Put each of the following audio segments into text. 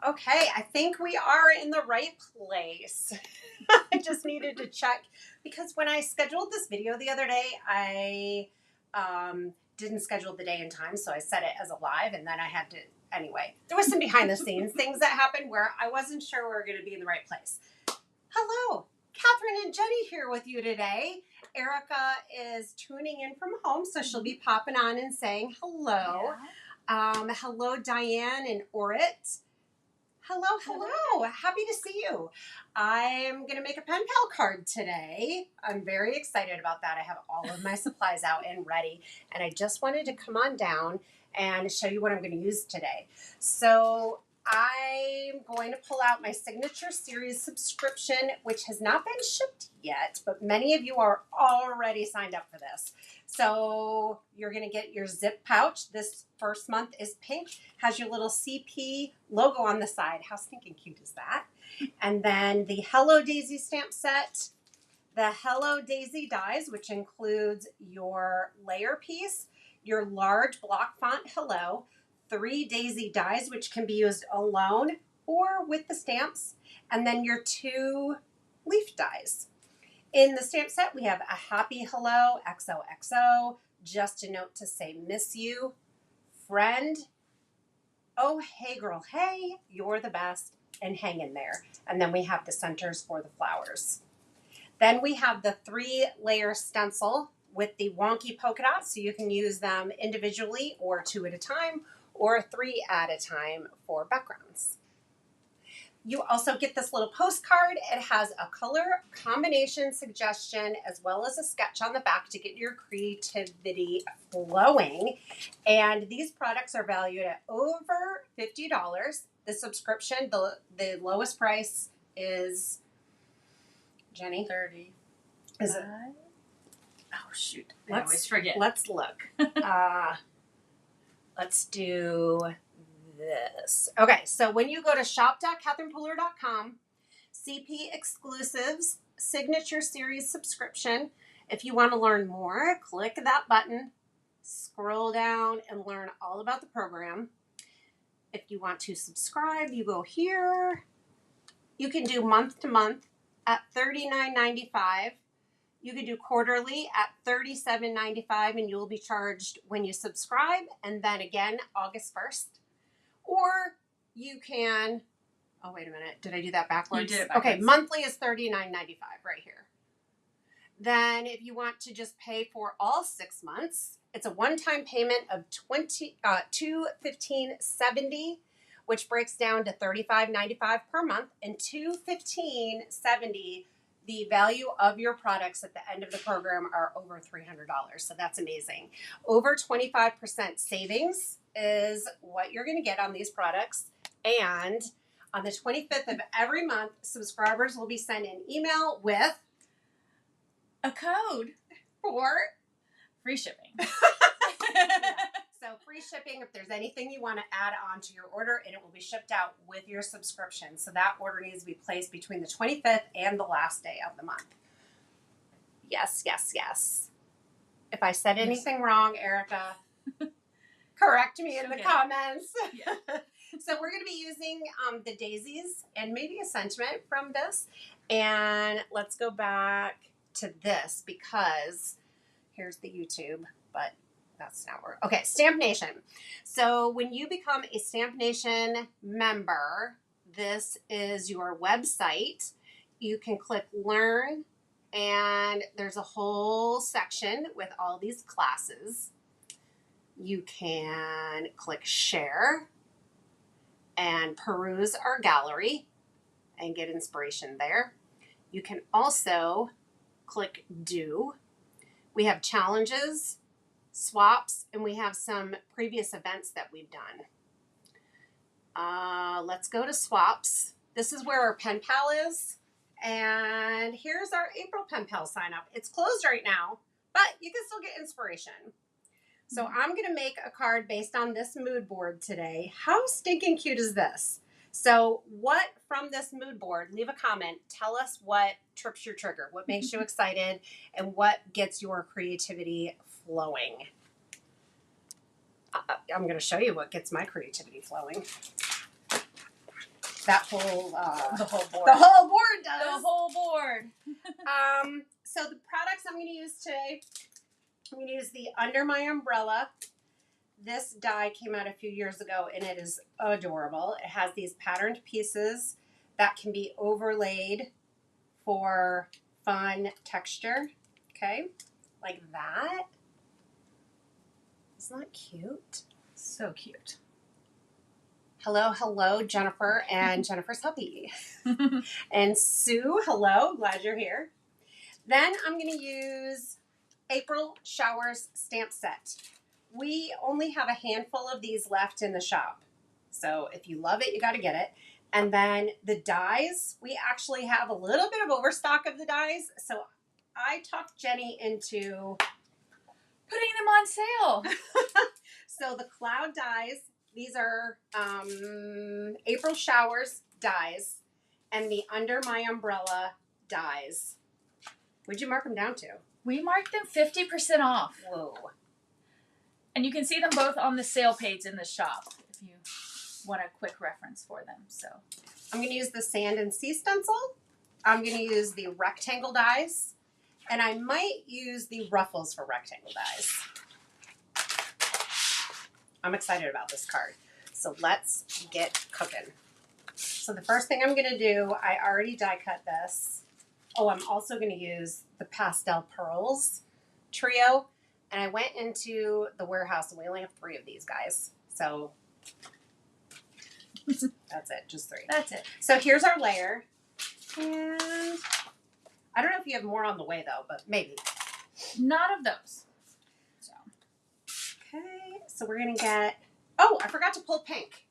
Okay, I think we are in the right place. I just needed to check because when I scheduled this video the other day, I didn't schedule the day and time, so I set it as a live, and then I had to, anyway, there was some behind the scenes things that happened where I wasn't sure we were going to be in the right place. Hello, Catherine and Jenny here with you today. Erica is tuning in from home, so she'll be popping on and saying hello. Yeah. Hello, Diane and Orit. Hello. Happy to see you. I'm going to make a pen pal card today. I'm very excited about that. I have all of my supplies out and ready, and I just wanted to come on down and show you what I'm going to use today. So I'm going to pull out my Signature Series subscription, which has not been shipped yet, but many of you are already signed up for this. So you're going to get your zip pouch. This first month is pink, has your little CP logo on the side. How stinking cute is that? And then the Hello Daisy stamp set, the Hello Daisy dies, which includes your layer piece, your large block font hello, 3 daisy dies, which can be used alone or with the stamps, and then your 2 leaf dies. In the stamp set, we have a happy hello, XOXO, just a note to say miss you, friend, oh hey girl, hey, you're the best, and hang in there. And then we have the centers for the flowers. Then we have the 3-layer stencil with the wonky polka dots, so you can use them individually or 2 at a time, or 3 at a time for backgrounds. You also get this little postcard. It has a color combination suggestion as well as a sketch on the back to get your creativity flowing. And these products are valued at over $50. The subscription, the lowest price is, Jenny? $30. Is it? Oh, shoot. I always forget. Let's look. Let's do this. Okay, so when you go to shop.catherinepooler.com, CP Exclusives Signature Series subscription, if you want to learn more, click that button, scroll down, and learn all about the program. If you want to subscribe, you go here. You can do month to month at $39.95. You can do quarterly at $37.95, and you'll be charged when you subscribe, and then again August 1st. Or you can, oh, wait a minute. Did I do that backwards? You did it backwards. Okay, monthly is $39.95 right here. Then if you want to just pay for all 6 months, it's a one-time payment of $215.70, which breaks down to $35.95 per month, and $215.70. The value of your products at the end of the program are over $300, so that's amazing. Over 25% savings is what you're going to get on these products, and on the 25th of every month, subscribers will be sent an email with a code for free shipping. Yeah. So free shipping if there's anything you want to add on to your order, and it will be shipped out with your subscription. So that order needs to be placed between the 25th and the last day of the month. Yes. If I said anything wrong, Erica, correct me in the comments. Yeah. So we're going to be using the daisies and maybe a sentiment from this. And let's go back to this because here's the YouTube, but that's not where. Okay, StampNation. So when you become a StampNation member, this is your website. You can click Learn, and there's a whole section with all these classes. You can click Share and peruse our gallery and get inspiration there. You can also click Do. We have challenges, swaps, and we have some previous events that we've done. Let's go to swaps. This is where our pen pal is. And here's our April pen pal sign up. It's closed right now, but you can still get inspiration. So I'm going to make a card based on this mood board today. How stinking cute is this? So what from this mood board, leave a comment. Tell us what trips your trigger, what makes you excited, and what gets your creativity flowing. I'm going to show you what gets my creativity flowing. that whole The whole board. the whole board does. The whole board. So the products I'm going to use today, I'm going to use the Under My Umbrella. This die came out a few years ago, and it is adorable. It has these patterned pieces that can be overlaid for fun texture. Okay, like that. Isn't that cute? So cute. Hello, Jennifer and Jennifer's hubby. And Sue, hello, glad you're here. Then I'm going to use April Showers stamp set. We only have a handful of these left in the shop. So if you love it, you got to get it. And then the dies, we actually have a little bit of overstock of the dies. So I talked Jenny into putting them on sale. So the cloud dies, these are April Showers dies, and the Under My Umbrella dies. What'd you mark them down to? We marked them 50% off. Whoa. And you can see them both on the sale page in the shop if you want a quick reference for them. So I'm going to use the Sand and Sea stencil. I'm going to use the rectangle dies. And I might use the ruffles for rectangle dies. I'm excited about this card. So let's get cooking. So the first thing I'm going to do, I already die cut this. Oh, I'm also going to use the Pastel Pearls trio. And I went into the warehouse and we only have 3 of these guys. So that's it, just 3. that's it. So here's our layer. And I don't know if you have more on the way though, but maybe. Not of those. So. Okay, so we're going to get, oh, I forgot to pull pink.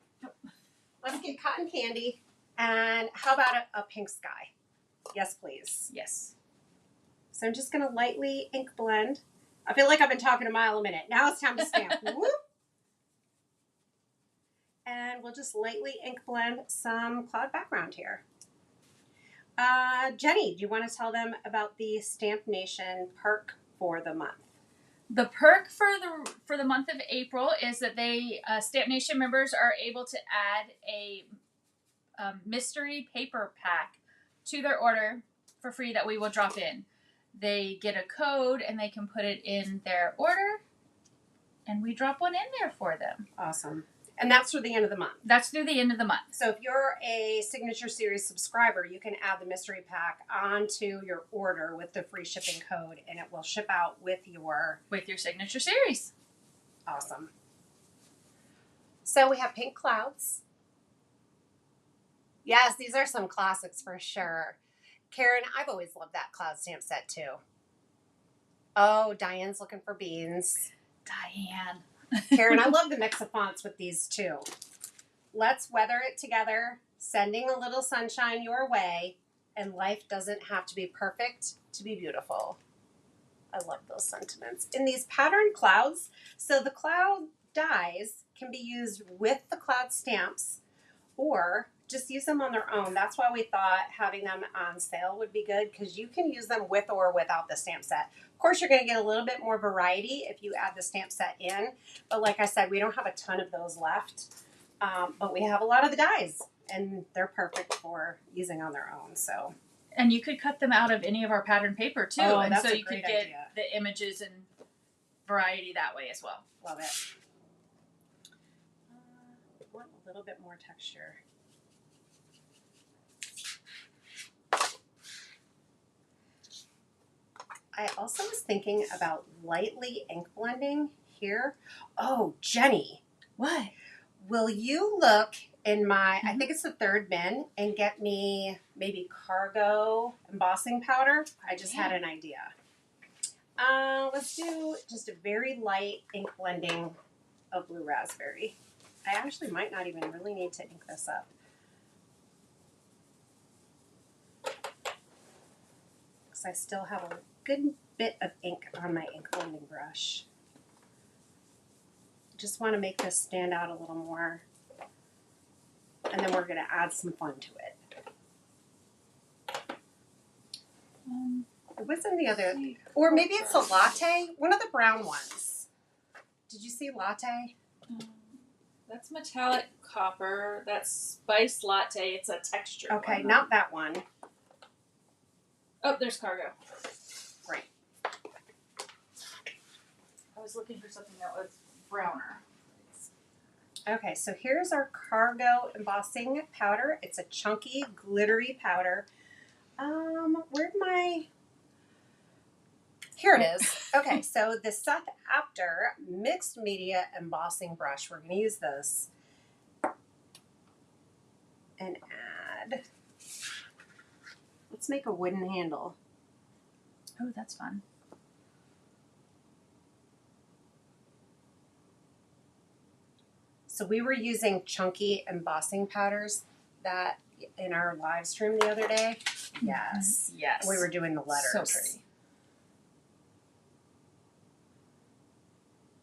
Let's get cotton candy. And how about a pink sky? Yes, please. Yes. So I'm just going to lightly ink blend. I feel like I've been talking a mile a minute. Now it's time to stamp. Whoop. And we'll just lightly ink blend some cloud background here. Jenny, do you want to tell them about the StampNation perk for the month? The perk for the month of April is that they StampNation members are able to add a mystery paper pack to their order for free that we will drop in. They get a code and they can put it in their order, and we drop one in there for them. Awesome. And that's through the end of the month. That's through the end of the month. So if you're a Signature Series subscriber, you can add the mystery pack onto your order with the free shipping code, and it will ship out with your Signature Series. Awesome. So we have pink clouds. Yes, these are some classics for sure. Karen, I've always loved that cloud stamp set too. Oh, Diane's looking for beans. Diane. Karen, I love the mix of fonts with these too. Let's weather it together, sending a little sunshine your way, and life doesn't have to be perfect to be beautiful. I love those sentiments. In these patterned clouds, so the cloud dies can be used with the cloud stamps or just use them on their own. That's why we thought having them on sale would be good, because you can use them with or without the stamp set. Of course, you're going to get a little bit more variety if you add the stamp set in. But like I said, we don't have a ton of those left. But we have a lot of the dies, and they're perfect for using on their own. So. And you could cut them out of any of our pattern paper too. Oh, and that's so a you could great get idea. the images and variety that way as well. Love it. I want a little bit more texture. I also was thinking about lightly ink blending here. Oh, Jenny. What? Will you look in my, I think it's the 3rd bin, and get me maybe cargo embossing powder? I just had an idea. Let's do just a very light ink blending of blue raspberry. I actually might not even really need to ink this up. Because I still have a good bit of ink on my ink blending brush. Just want to make this stand out a little more. And then we're going to add some fun to it. It wasn't the other, or maybe it's a latte, one of the brown ones. Did you see latte? That's metallic copper. That's spice latte. It's a texture. Okay, one. not that one. Oh, there's cargo. Right. I was looking for something that was browner. Okay, so here's our cargo embossing powder. It's a chunky, glittery powder. Where'd my... Here it is. Okay, so the Seth Apter mixed media embossing brush. We're going to use this and add... Let's make a wooden handle. Oh, that's fun. So we were using chunky embossing powders that in our live stream the other day. Yes. Yes. We were doing the letters. So pretty.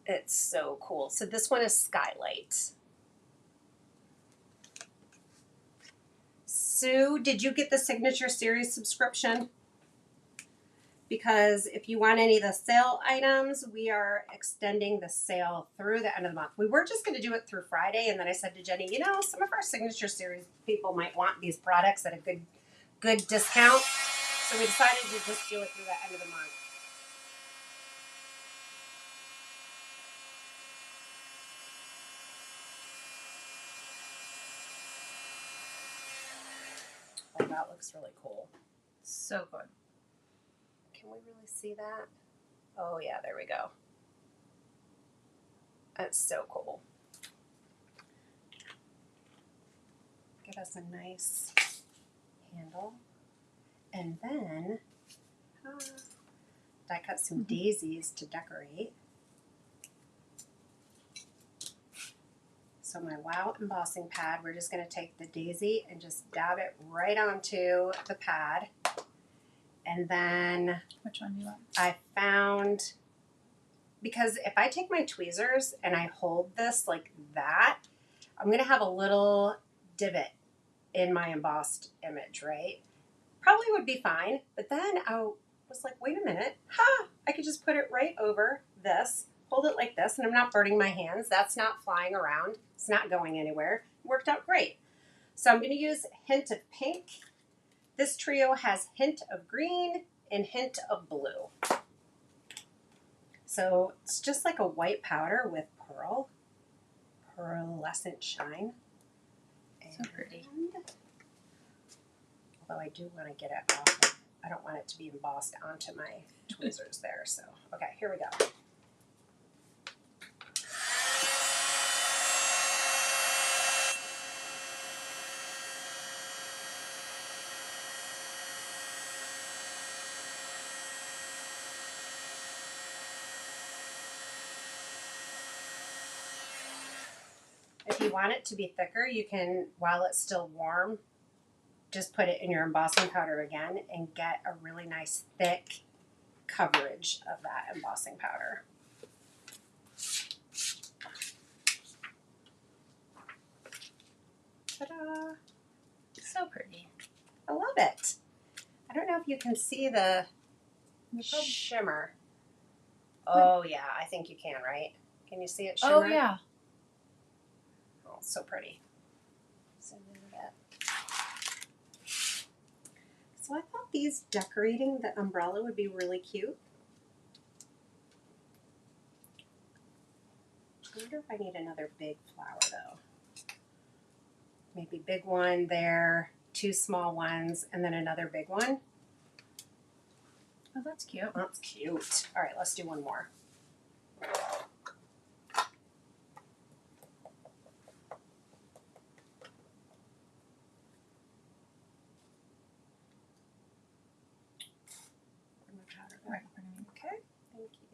It's so cool. So this one is Skylight. Sue, did you get the Signature Series subscription? Because if you want any of the sale items, we are extending the sale through the end of the month. We were just going to do it through Friday, and then I said to Jenny, you know, some of our Signature Series people might want these products at a good discount. So we decided to just do it through the end of the month. Oh, that looks really cool. So good. Can we really see that? Oh yeah, there we go. That's so cool. Give us a nice handle. And then I cut some daisies to decorate. So my Wow embossing pad, we're just going to take the daisy and just dab it right onto the pad. And then Which one do you want? I found, because if I take my tweezers and I hold this like that, I'm going to have a little divot in my embossed image, right? Probably would be fine. But then I was like, wait a minute. I could just put it right over this, hold it like this, and I'm not burning my hands. That's not flying around. It's not going anywhere. It worked out great. So I'm going to use a hint of pink. This trio has hint of green and hint of blue. So it's just like a white powder with pearlescent shine. So pretty. Although I do want to get it off. I don't want it to be embossed onto my tweezers there. So, okay, here we go. If you want it to be thicker, you can, while it's still warm, just put it in your embossing powder again and get a really nice thick coverage of that embossing powder. Ta-da! So pretty. I love it. I don't know if you can see the shimmer. Oh yeah, I think you can, right? Can you see it shimmer? Oh yeah. Oh, so pretty. So I thought these decorating the umbrella would be really cute. I wonder if I need another big flower though. Maybe big one there, two small ones, and then another big one. Oh, that's cute. That's cute. All right, let's do one more. Right. Okay, thank you.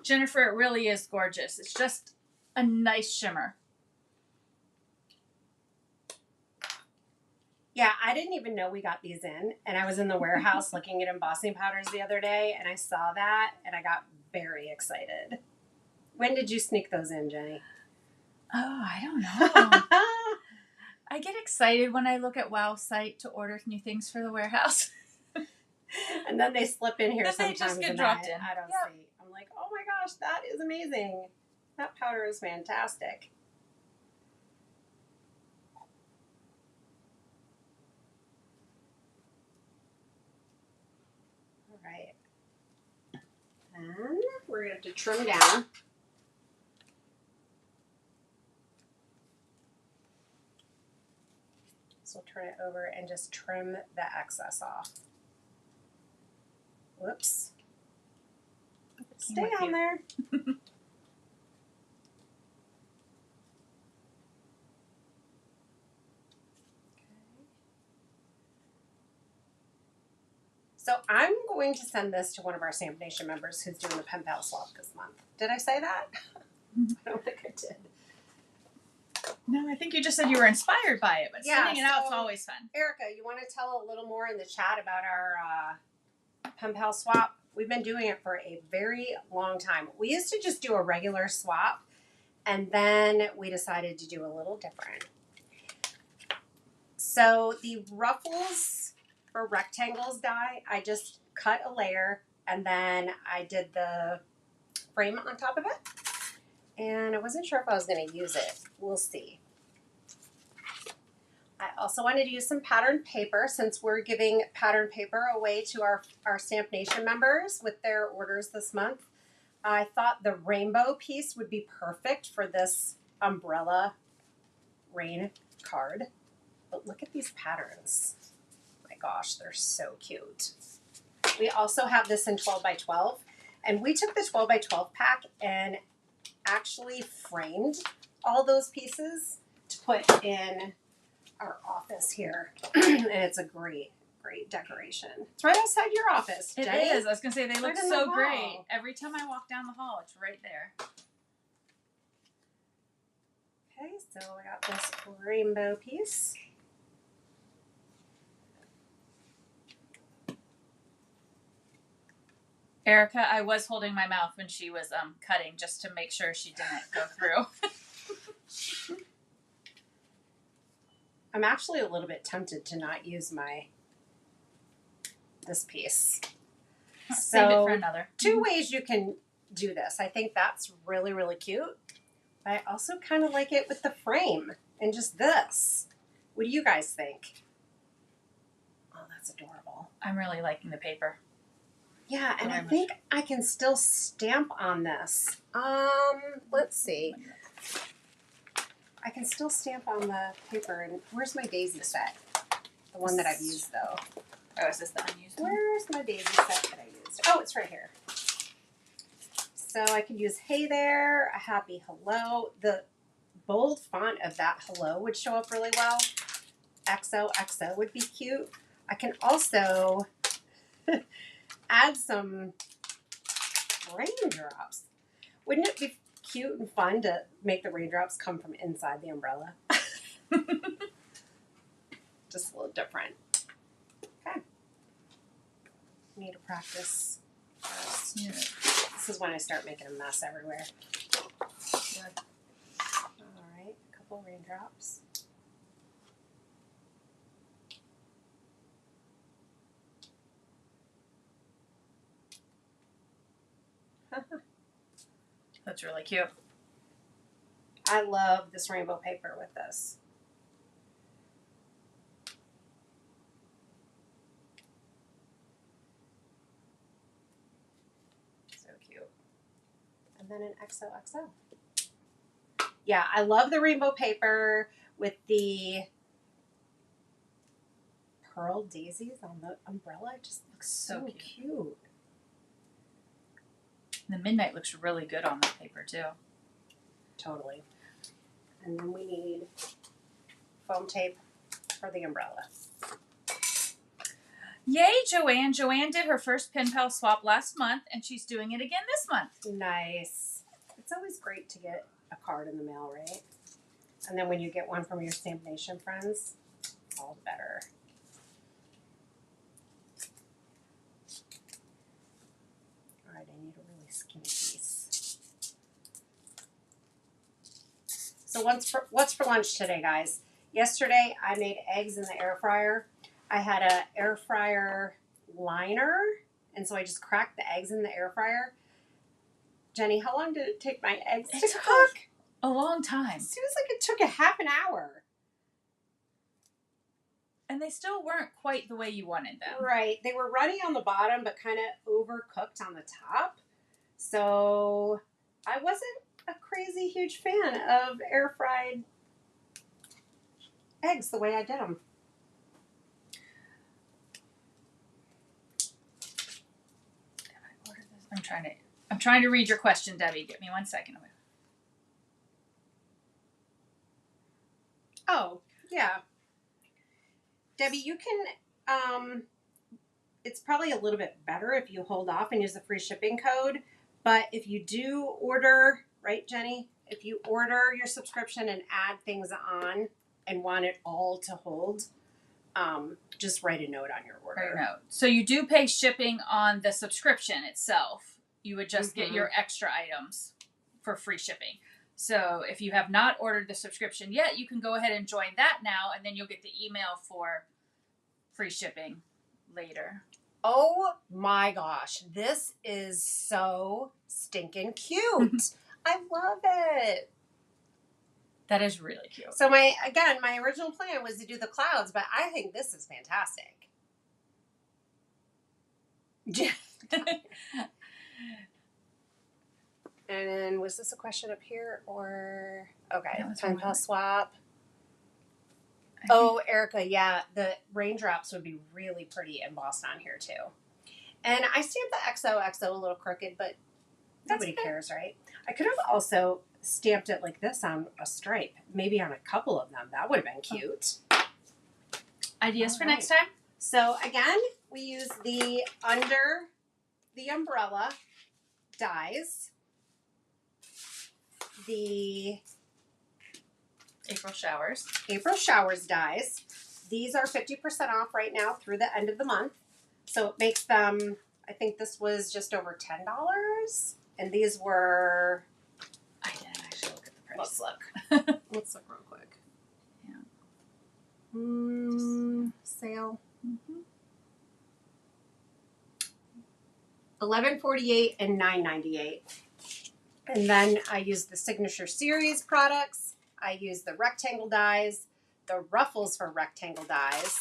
Jennifer, it really is gorgeous. It's just a nice shimmer. Yeah, I didn't even know we got these in, and I was in the warehouse looking at embossing powders the other day, and I saw that, and I got very excited. When did you sneak those in, Jenny? Oh, I don't know. I get excited when I look at Wow site to order new things for the warehouse. And then they slip in here Then sometimes. they just get and dropped in. I don't Yep. see. I'm like, oh my gosh, that is amazing. That powder is fantastic. All right. And we're going to have to trim down. So we'll turn it over and just trim the excess off. Whoops. Stay on there. So I'm going to send this to one of our StampNation members who's doing the Penpal Swap this month. Did I say that? I don't think I did. No, I think you just said you were inspired by it, but Yeah, sending it out is always fun. Erica, you want to tell a little more in the chat about our Penpal Swap? We've been doing it for a very long time. We used to just do a regular swap, and then we decided to do a little different. So the ruffles for rectangles die, I just cut a layer, and then I did the frame on top of it. And I wasn't sure if I was going to use it. We'll see. I also wanted to use some patterned paper since we're giving patterned paper away to our StampNation members with their orders this month. I thought the rainbow piece would be perfect for this umbrella rain card. But look at these patterns. My gosh, they're so cute. We also have this in 12 by 12. And we took the 12 by 12 pack and actually framed all those pieces to put in our office here. And it's a great decoration. It's right outside your office, Jenny. It is. I was going to say, they look Right in so the great. hall. Every time I walk down the hall, it's right there. Okay, so I got this rainbow piece. Erica, I was holding my mouth when she was cutting just to make sure she didn't go through. I'm actually a little bit tempted to not use this piece. Save it for another. Two ways you can do this. I think that's really, really cute. But I also kind of like it with the frame and just this. What do you guys think? Oh, that's adorable. I'm really liking the paper. Yeah, and I think I can still stamp on this. Let's see. I can still stamp on the paper. And where's my daisy set? The one that I've used, though. Oh, is this the unused one? Where's my daisy set that I used? Oh, it's right here. So I could use hey there, a happy hello. The bold font of that hello would show up really well. XOXO would be cute. I can also add some raindrops. Wouldn't it be cute and fun to make the raindrops come from inside the umbrella? Just a little different. Okay. Need to practice first. Yeah. This is when I start making a mess everywhere. Good. All right, a couple raindrops. That's really cute. I love this rainbow paper with this. So cute. And then an XOXO. Yeah, I love the rainbow paper with the pearl daisies on the umbrella. It just looks so cute. The midnight looks really good on the paper, too. Totally. And then we need foam tape for the umbrella. Yay, Joanne. Joanne did her first Penpal swap last month, and she's doing it again this month. Nice. It's always great to get a card in the mail, right? And then when you get one from your StampNation friends, all the better. All right, I need a really skinny piece. So what's for lunch today, guys? Yesterday, I made eggs in the air fryer. I had an air fryer liner, and so I just cracked the eggs in the air fryer. Jenny, how long did it take my eggs to cook? A long time. It seems like it took a half an hour. And they still weren't quite the way you wanted them. Right. They were runny on the bottom, but kind of overcooked on the top. So I wasn't a crazy huge fan of air fried eggs the way I did them. I'm trying to read your question, Debbie. Give me 1 second. Oh, yeah. Debbie, you can, it's probably a little bit better if you hold off and use the free shipping code. But if you do order, right, Jenny? If you order your subscription and add things on and want it all to hold, just write a note on your order. Write a note. So you do pay shipping on the subscription itself. You would just get your extra items for free shipping. So if you have not ordered the subscription yet, you can go ahead and join that now, and then you'll get the email for free shipping later. Oh my gosh, this is so stinking cute. I love it. That is really cute. So my original plan was to do the clouds, but I think this is fantastic. And then was this a question up here or okay, Penpal Swap. Oh, Erica, yeah, the raindrops would be really pretty embossed on here too. And I stamped the XOXO a little crooked, but nobody cares, right? I could have also stamped it like this on a stripe, maybe on a couple of them. That would have been cute. Ideas for next time? So again, we use the under the umbrella dies, the April Showers dies. These are 50% off right now through the end of the month. So it makes them, I think this was just over $10. And these were, I didn't actually look at the price. Let's look. Let's look real quick. Yeah. Sale. $11.48 and $9.98. And then I use the Signature Series products. I use the rectangle dies, the ruffles for rectangle dies,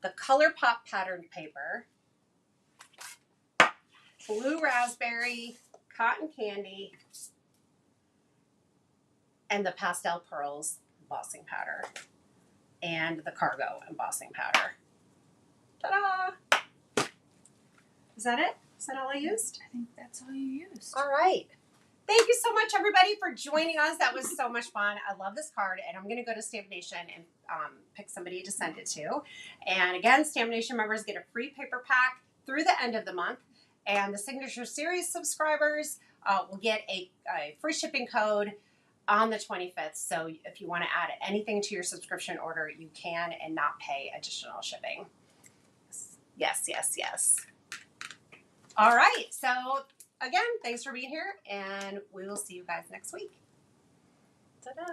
the Color Pop patterned paper, blue raspberry, cotton candy, and the pastel pearls embossing powder, and the cargo embossing powder. Ta-da! Is that it? Is that all I used? I think that's all you used. All right. Thank you so much, everybody, for joining us. That was so much fun. I love this card, and I'm going to go to StampNation and pick somebody to send it to. And again, StampNation members get a free paper pack through the end of the month, and the Signature Series subscribers will get a free shipping code on the 25th. So if you want to add anything to your subscription order, you can and not pay additional shipping. Yes, yes, yes. All right, so again, thanks for being here, and we will see you guys next week. Ta-da!